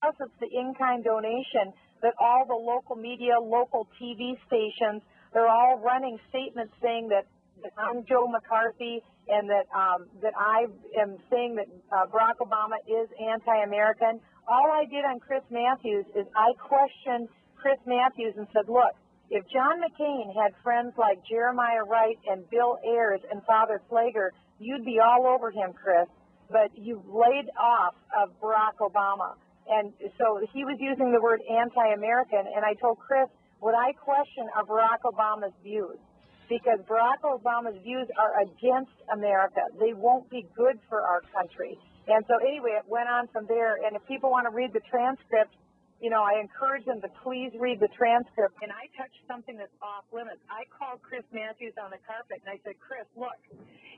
Plus, it's the in-kind donation that all the local media, local TV stations, they're all running statements saying that I'm Joe McCarthy and that I am saying that Barack Obama is anti-American. All I did on Chris Matthews is I questioned Chris Matthews and said, look, if John McCain had friends like Jeremiah Wright and Bill Ayers and Father Flager, you'd be all over him, Chris. But you've laid off of Barack Obama. And so he was using the word anti-American, and I told Chris, would I question are Barack Obama's views? Because Barack Obama's views are against America. They won't be good for our country. And so anyway, it went on from there. And if people want to read the transcript, you know, I encourage them to please read the transcript. And I touched something that's off limits. I called Chris Matthews on the carpet, and I said, Chris, look,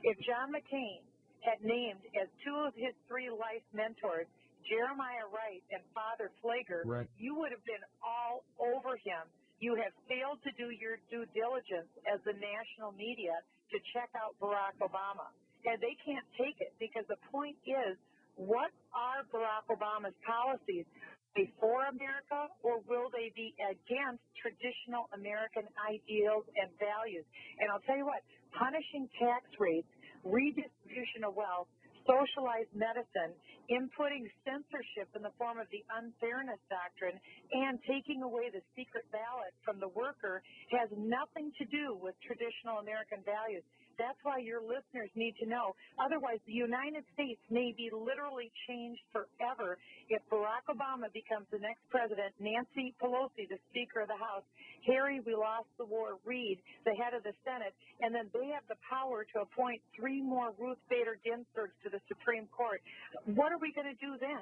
if John McCain had named as two of his three life mentors Jeremiah Wright and Father Flager, right, you would have been all over him. You have failed to do your due diligence as the national media to check out Barack Obama. And they can't take it because the point is, what are Barack Obama's policies? Are they for America, or will they be against traditional American ideals and values? And I'll tell you what, punishing tax rates, redistribution of wealth, socialized medicine, inputting censorship in the form of the unfairness doctrine, and taking away the secret ballot from the worker has nothing to do with traditional American values. That's why your listeners need to know. Otherwise, the United States may be literally changed forever if Barack Obama becomes the next president, Nancy Pelosi, the Speaker of the House, Harry, we lost the war, Reid, the head of the Senate, and then they have the power to appoint 3 more Ruth Bader Ginsburgs to the Supreme Court. What are we going to do then?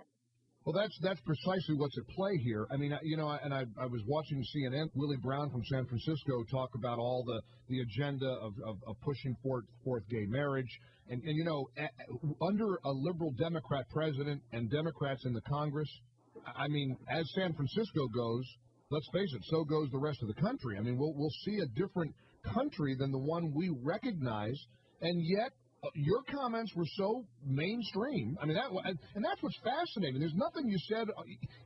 Well, that's precisely what's at play here. I mean, you know, and I was watching CNN, Willie Brown from San Francisco talk about all the agenda of pushing forth gay marriage. And you know, under a liberal Democrat president and Democrats in the Congress, I mean, as San Francisco goes, let's face it, so goes the rest of the country. I mean, we'll see a different country than the one we recognize, and yet your comments were so mainstream. I mean, and that's what's fascinating. There's nothing you said,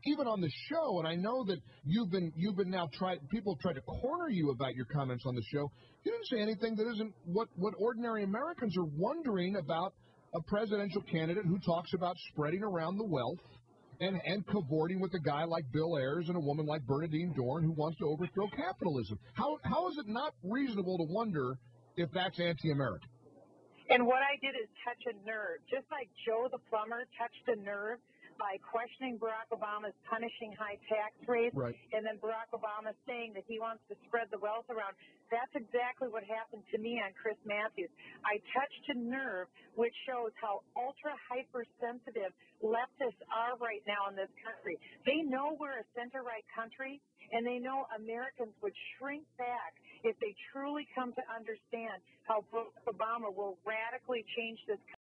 even on the show, and I know that you've been now people have tried to corner you about your comments on the show. You didn't say anything that isn't what ordinary Americans are wondering about a presidential candidate who talks about spreading around the wealth and cavorting with a guy like Bill Ayers and a woman like Bernadine Dorn who wants to overthrow capitalism. How is it not reasonable to wonder if that's anti-American? And what I did is touch a nerve, just like Joe the plumber touched a nerve by questioning Barack Obama's punishing high tax rates, right, and then Barack Obama saying that he wants to spread the wealth around. That's exactly what happened to me on Chris Matthews. I touched a nerve, which shows how ultra-hypersensitive leftists are right now in this country. They know we're a center-right country, and they know Americans would shrink back if they truly come to understand how Barack Obama will radically change this country.